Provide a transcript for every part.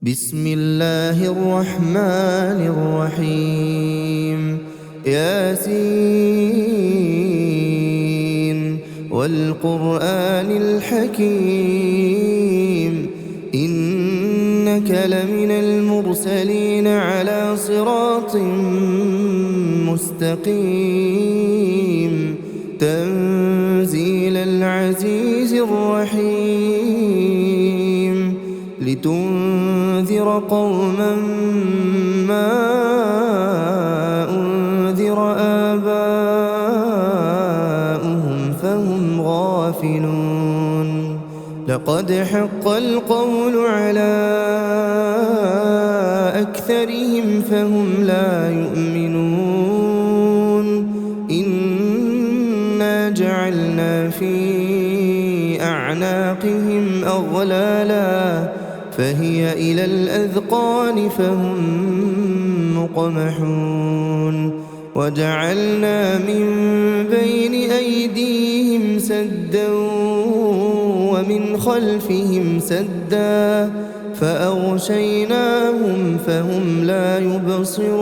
بسم الله الرحمن الرحيم ياسين والقرآن الحكيم إنك لمن المرسلين على صراط مستقيم تنزيل العزيز الرحيم لتنذر قوما ما أنذر آباؤهم فهم غافلون لقد حق القول على أكثرهم فهم لا يؤمنون إنا جعلنا في أعناقهم أغلالا فهي إلى الأذقان فهم مقمحون وجعلنا من بين أيديهم سدا ومن خلفهم سدا فأغشيناهم فهم لا يبصرون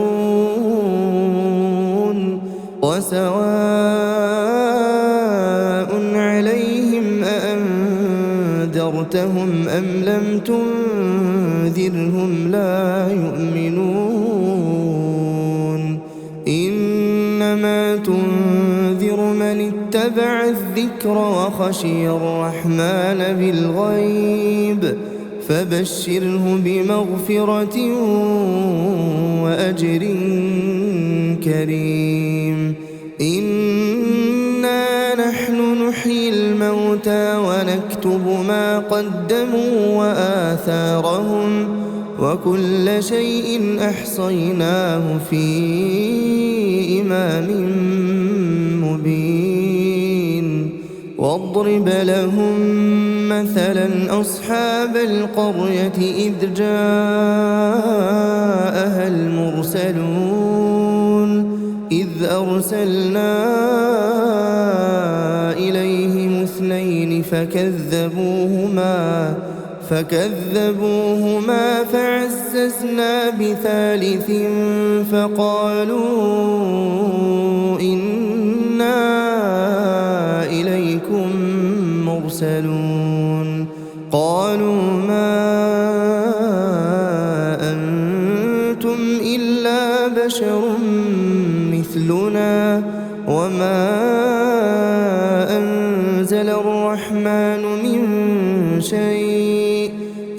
وسواء عليهم أأنذرتهم أم لم تنذرهم لا يؤمنون إنما تنذر من اتبع الذكر وخشي الرحمن بالغيب فبشره بمغفرة وأجر كريم إنا نحن نحيي الموتى ونكتب ما قدموا وآثارهم وكل شيء أحصيناه في إمام مبين واضرب لهم مثلا أصحاب القرية إذ جاءها المرسلون إذ أرسلنا إليهم اثنين فكذبوهما فعززنا بثالث فقالوا إنا إليكم مرسلون قالوا ما أنتم إلا بشر مثلنا وما أنزل الرحمن من شيء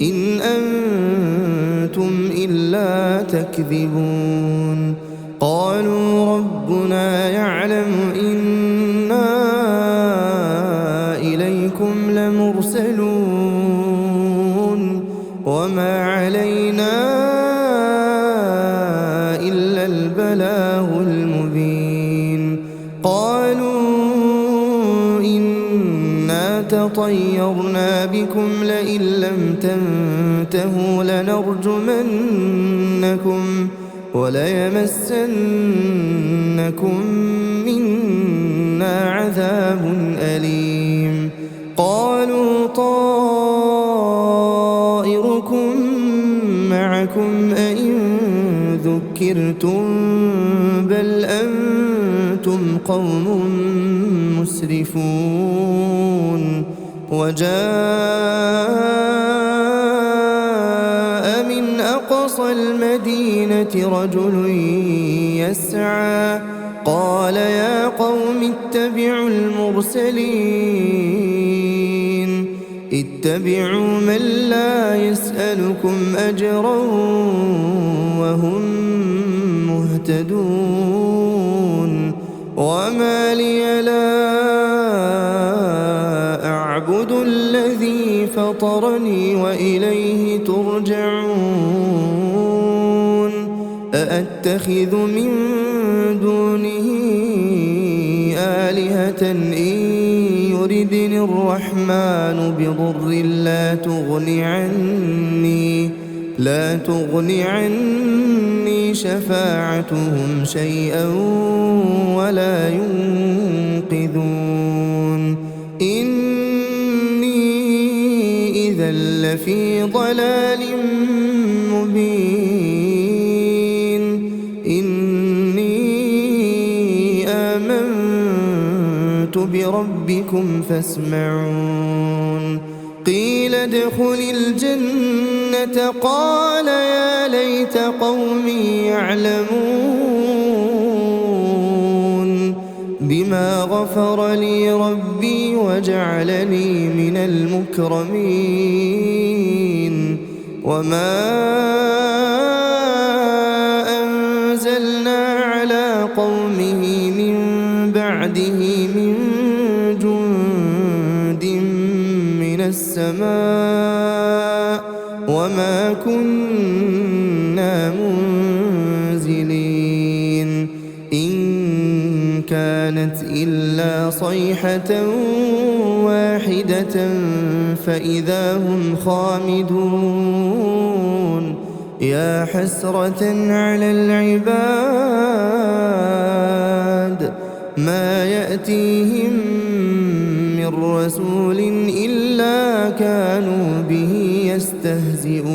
إن أنتم إلا تكذبون قالوا ربنا يعلم إنا إليكم لمرسلون وما علينا إلا البلاغ المبين قالوا إنا تطيرنا بكم لئن لم تنتهوا لنرجمنكم وليمسنكم منا عذاب أليم قالوا طائركم معكم أئن ذكرتم بل أنتم قوم مسرفون وجاء من أقصى المدينة رجل يسعى قال يا قوم اتبعوا المرسلين اتبعوا من لا يسألكم أجرا وهم مهتدون وما لي لا أعبد الذي فطرني وإليه ترجعون أأتخذ من دونه آلهة إن يردني الرحمن بضر لا تغن عني شفاعتهم شيئا ولا ينقذون إني إذا لفي ضلال بربكم فاسمعون قيل ادخل الجنة قال يا ليت قومي يعلمون بما غفر لي ربي وجعلني من المكرمين وما أنزلنا على قومه من بعده من جند من السماء وما كنا منزلين إن كانت إلا صيحة واحدة فإذا هم خامدون يا حسرة على العباد ما يأتيهم من رسول إلا كانوا به يستهزئون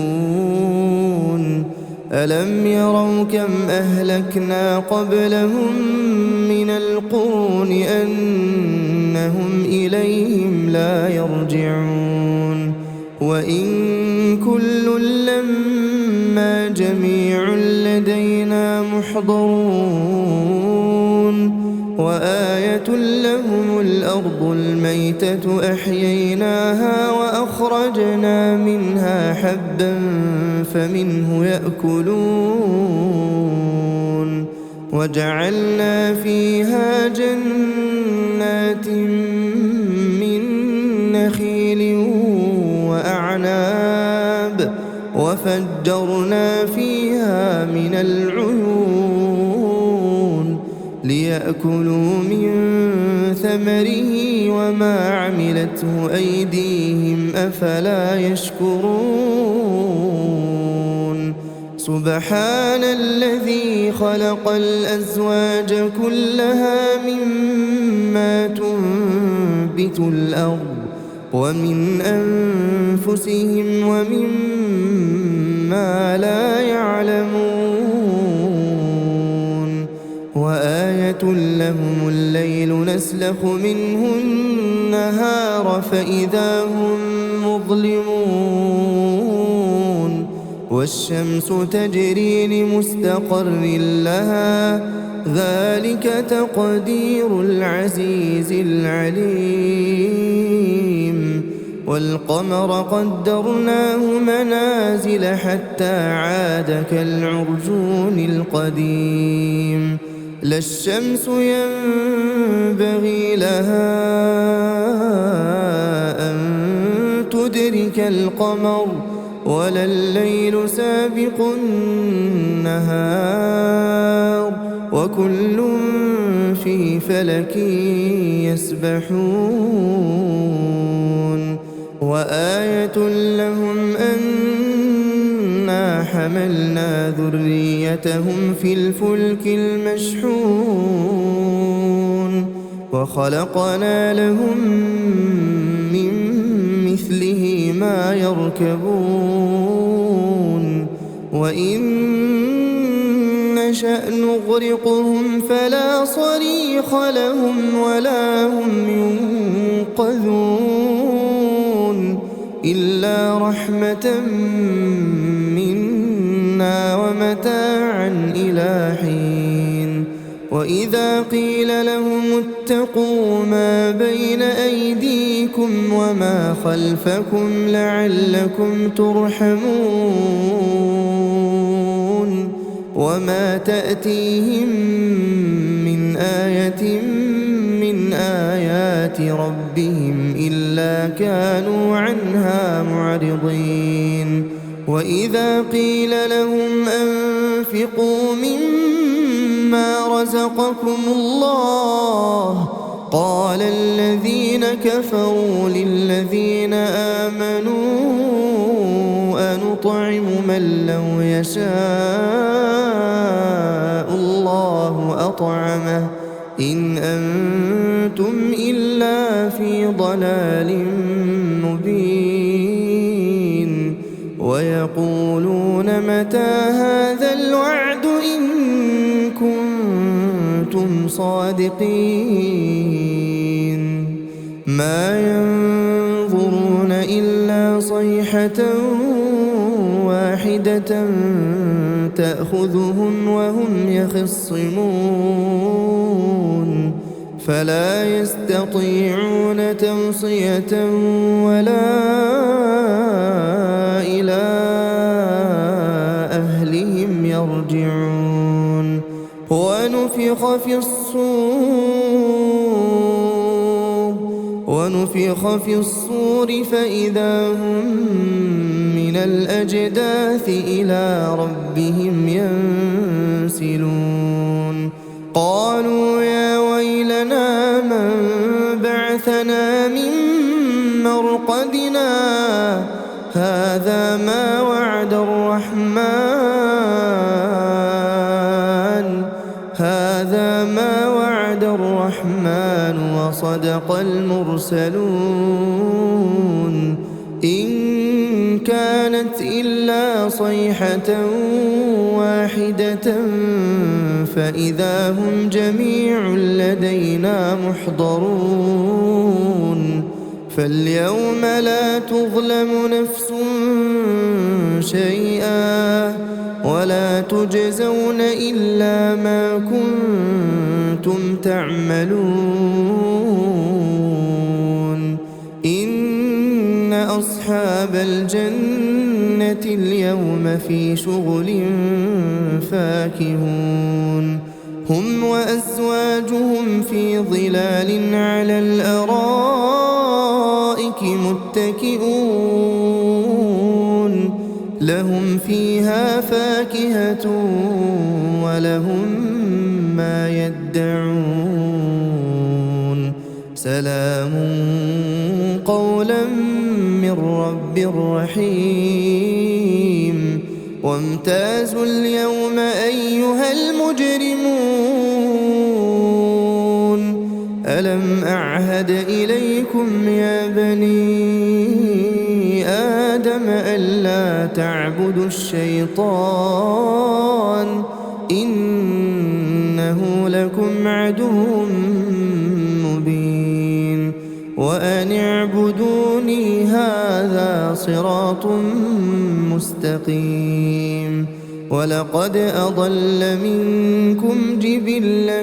ألم يروا كم أهلكنا قبلهم من القرون أنهم إليهم لا يرجعون وإن كل لما جميع لدينا محضرون وآية لهم الأرض الميتة أحييناها وأخرجنا منها حبا فمنه يأكلون وجعلنا فيها جنات من نخيل وأعناب وفجرنا فيها من العيون ليأكلوا من ثمره وما عملته أيديهم أفلا يشكرون سبحان الذي خلق الأزواج كلها مما تنبت الأرض ومن أنفسهم ومما لا يعلمون وآية لهم الليل نسلخ منه النهار فإذا هم مظلمون والشمس تجري لمستقر لها ذلك تقدير العزيز العليم والقمر قدرناه منازل حتى عاد كالعرجون القديم لا الشمس ينبغي لها أن تدرك القمر ولا الليل سابق النهار وكل في فلك يسبحون وآية لهم أنا حملنا ذريتهم في الفلك المشحون وخلقنا لهم من مثله ما يركبون وإن نشأ نغرقهم فلا صريخ لهم ولا هم ينقذون إلا رحمة منا ومتاعا إلى حين وإذا قيل لهم اتقوا ما بين أيديكم وما خلفكم لعلكم ترحمون وما تأتيهم من آية من آيات ربهم إلا كانوا عنها معرضين وإذا قيل لهم أنفقوا مما رزقكم الله قال الذين كفروا للذين آمنوا أنطعم من لو يشاء الله أطعمه إن أنتم إلا في ضلال مبين ويقولون متى هذا الوعد إن كنتم صادقين ما ينظرون إلا صيحة واحدة تأخذهم وهم يخصمون فلا يستطيعون توصية ولا إلى أهلهم يرجعون ونفخ في الصور فإذا هم من الأجداث إلى ربهم ينسلون قالوا يا ويلنا من بعثنا من مرقدنا هذا ما وعد الرحمن وصدق المرسلون إن كانت إلا صيحة واحدة فإذا هم جميع لدينا محضرون فاليوم لا تظلم نفس شيئا ولا تجزون إلا ما كنتم تعملون إن أصحاب الجنة اليوم في شغل فاكهون هم وأزواجهم في ظلال على الأرائك متكئون لهم فيها فاكهة ولهم ما يدعون سلام قولا من رب رحيم وامتازوا اليوم أيها المجرمون ألم أعهد إليكم يا بني آدم ألا تعبدوا الشيطان إنه لكم عدو مبين وأن اعبدوني هذا صراط مستقيم ولقد أضل منكم جبلا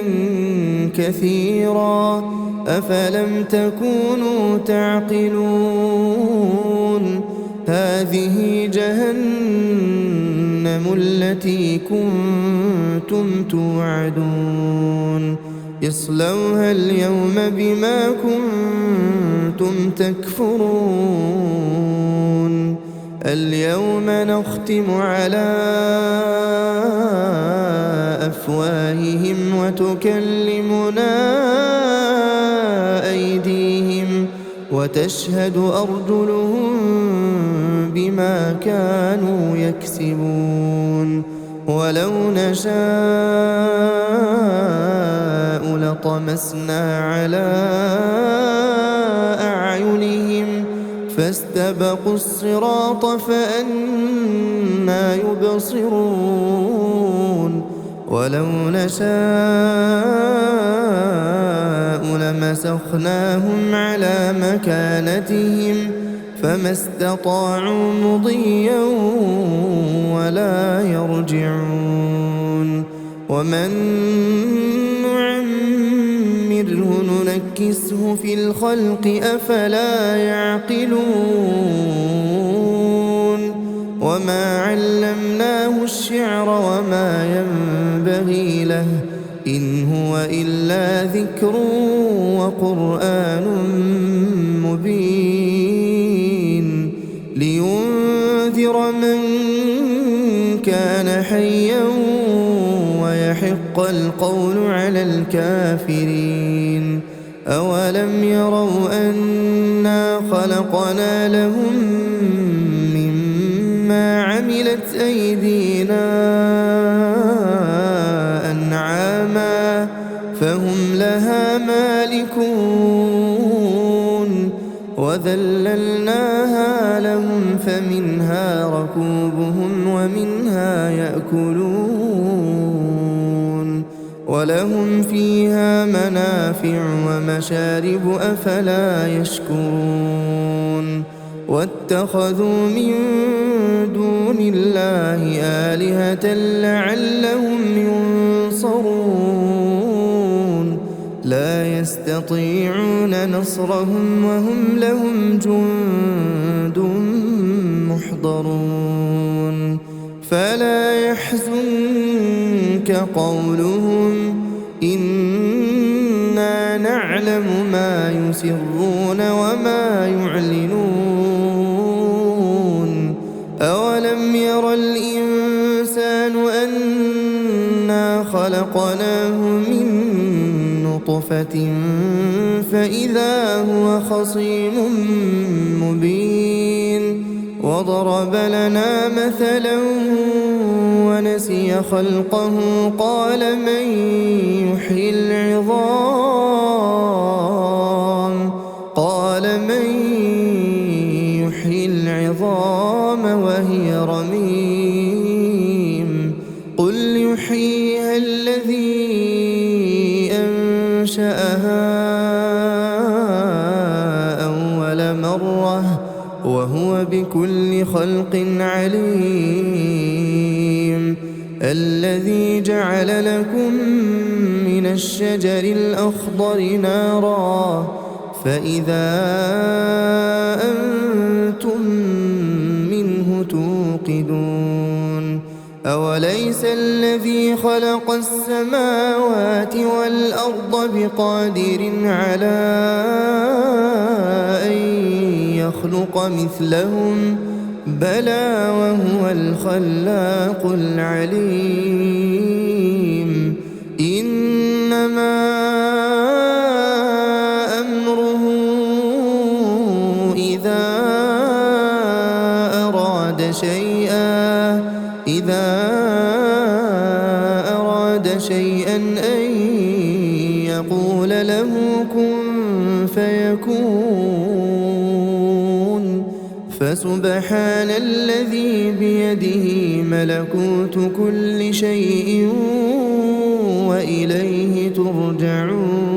كثيرا أفلم تكونوا تعقلون هذه جهنم التي كنتم توعدون اصلوها اليوم بما كنتم تكفرون اليوم نختم على أفواههم وتكلمنا أيديهم وتشهد أرجلهم بما كانوا يكسبون ولو نشاء لطمسنا على أعينهم فاستبقوا الصراط فأنى يبصرون ولو نشاء لمسخناهم على مكانتهم فما استطاعوا مضيا ولا يرجعون ومن نعمره ننكسه في الخلق أفلا يعقلون وما علمناه الشعر وما ينبغي له إن هو إلا ذكر وقرآن مبين لينذر من كان حيا ويحق القول على الكافرين أولم يروا أنا خلقنا لهم مما عملت أيدينا أنعاما فهم لها مالكون وذللناها لهم فمنها ركوبهم ومنها يأكلون ولهم فيها منافع ومشارب أفلا يشكرون واتخذوا من دون الله آلهة لعلهم ينصرون لا يستطيعون نصرهم وهم لهم جند محضرون فلا يحزنك قولهم إنا نعلم ما يسرون وما يعلنون أولم ير الإنسان أنا خلقناه من نطفة فإذا هو خصيم مبين وضرب لنا مثلا ونسي خلقه قال من يحيي العظام وهي رميم قل يحييها الذي أنشأها أول مرة وهو بكل خلق عليم الذي جعل لكم من الشجر الأخضر نارا فإذا أنتم منه توقدون أوليس الذي خلق السماوات والأرض بقادر على أن يخلق مثلهم بلى وهو الخلاق العليم إنما أمره إذا أراد شيئا أن يقول له كن فيكون فسبحان الذي بيده ملكوت كل شيء وإليه ترجعون